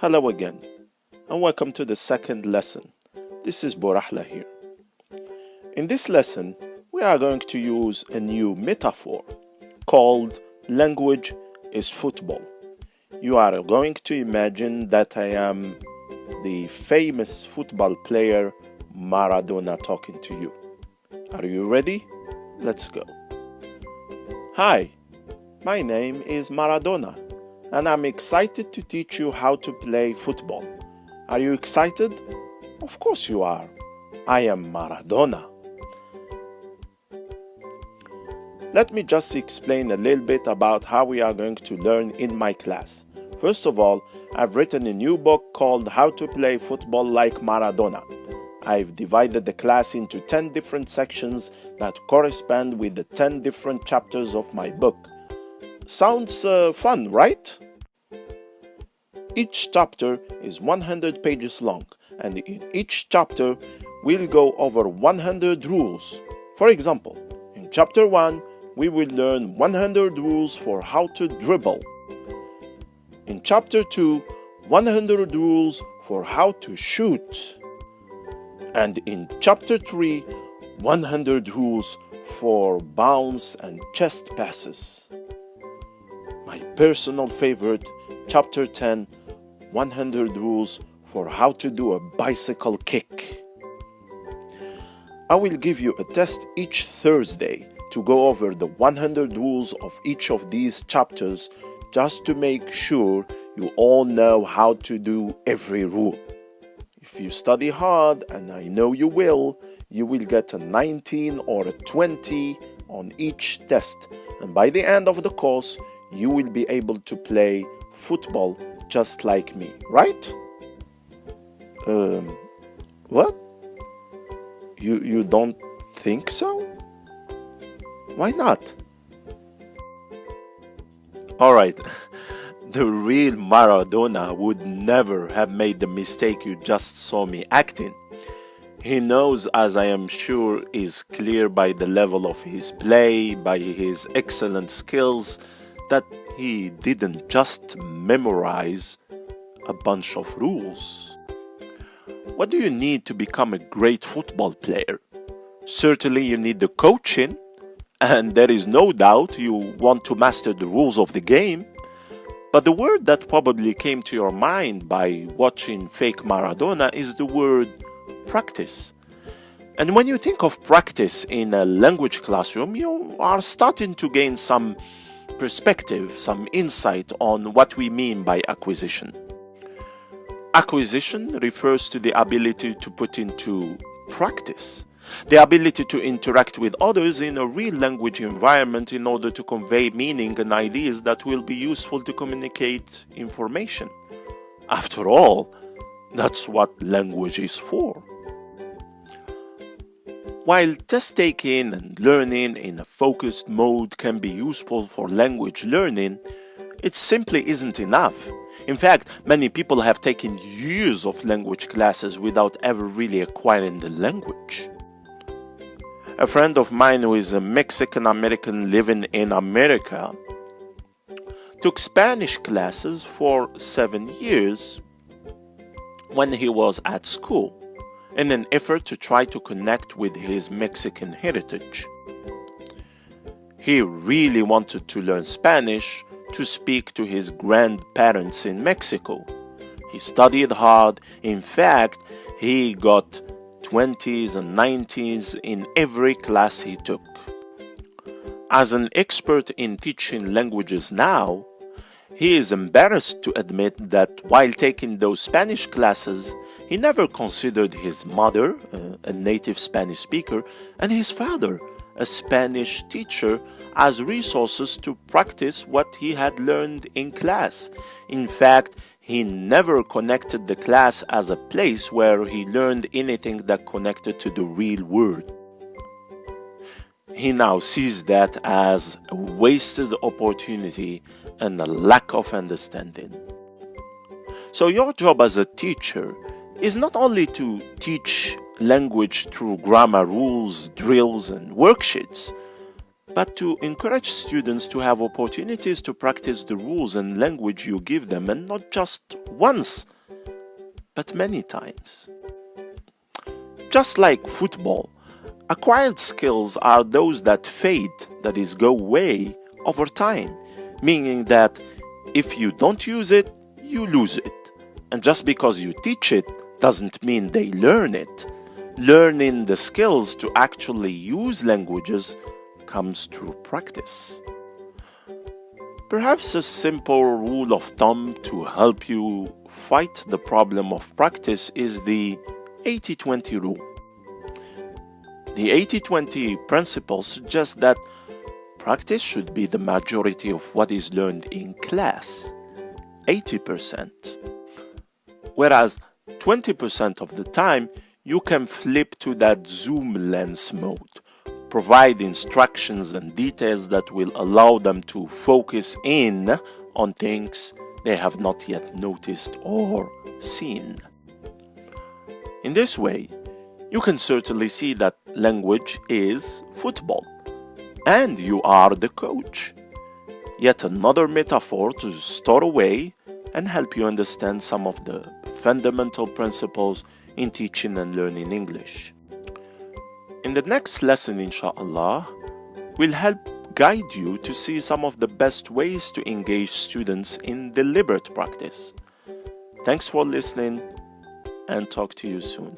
Hello again, and welcome to the second lesson. This is Borahla here. In this lesson, we are going to use a new metaphor called language is football. You are going to imagine that I am the famous football player Maradona talking to you. Are you ready? Let's go. Hi, my name is Maradona, and I'm excited to teach you how to play football. Are you excited? Of course you are. I am Maradona. Let me just explain a little bit about how we are going to learn in my class. First of all, I've written a new book called How to Play Football Like Maradona. I've divided the class into 10 different sections that correspond with the 10 different chapters of my book. Sounds fun, right? Each chapter is 100 pages long, and in each chapter, we'll go over 100 rules. For example, in chapter 1, we will learn 100 rules for how to dribble. In chapter 2, 100 rules for how to shoot. And in chapter 3, 100 rules for bounce and chest passes. My personal favorite, chapter 10, 100 rules for how to do a bicycle kick. I will give you a test each Thursday to go over the 100 rules of each of these chapters just to make sure you all know how to do every rule. If you study hard, and I know you will get a 19 or a 20 on each test, and by the end of the course, you will be able to play football just like me, right? What? You don't think so? Why not? Alright, the real Maradona would never have made the mistake you just saw me acting. He knows, as I am sure is clear by the level of his play, by his excellent skills, that he didn't just memorize a bunch of rules. What do you need to become a great football player? Certainly you need the coaching, and there is no doubt you want to master the rules of the game. But the word that probably came to your mind by watching fake Maradona is the word practice. And when you think of practice in a language classroom, you are starting to gain some perspective, some insight on what we mean by acquisition. Acquisition refers to the ability to put into practice, the ability to interact with others in a real language environment in order to convey meaning and ideas that will be useful to communicate information. After all, that's what language is for. While test-taking and learning in a focused mode can be useful for language learning, it simply isn't enough. In fact, many people have taken years of language classes without ever really acquiring the language. A friend of mine who is a Mexican-American living in America took Spanish classes for 7 years when he was at school, in an effort to try to connect with his Mexican heritage. He really wanted to learn Spanish to speak to his grandparents in Mexico. He studied hard. In fact, he got 20s and 90s in every class he took. As an expert in teaching languages now, he is embarrassed to admit that while taking those Spanish classes, he never considered his mother, a native Spanish speaker, and his father, a Spanish teacher, as resources to practice what he had learned in class. In fact, he never connected the class as a place where he learned anything that connected to the real world. He now sees that as a wasted opportunity and a lack of understanding. So your job as a teacher is not only to teach language through grammar rules, drills, and worksheets, but to encourage students to have opportunities to practice the rules and language you give them, and not just once, but many times. Just like football, acquired skills are those that fade, that is, go away over time, meaning that if you don't use it, you lose it. And just because you teach it doesn't mean they learn it. Learning the skills to actually use languages comes through practice. Perhaps a simple rule of thumb to help you fight the problem of practice is the 80-20 rule. The 80-20 principle suggests that practice should be the majority of what is learned in class, 80%. Whereas 20% of the time, you can flip to that zoom lens mode, provide instructions and details that will allow them to focus in on things they have not yet noticed or seen. In this way, you can certainly see that language is football, and you are the coach. Yet another metaphor to store away and help you understand some of the fundamental principles in teaching and learning English. In the next lesson, inshallah, we'll help guide you to see some of the best ways to engage students in deliberate practice. Thanks for listening, and talk to you soon.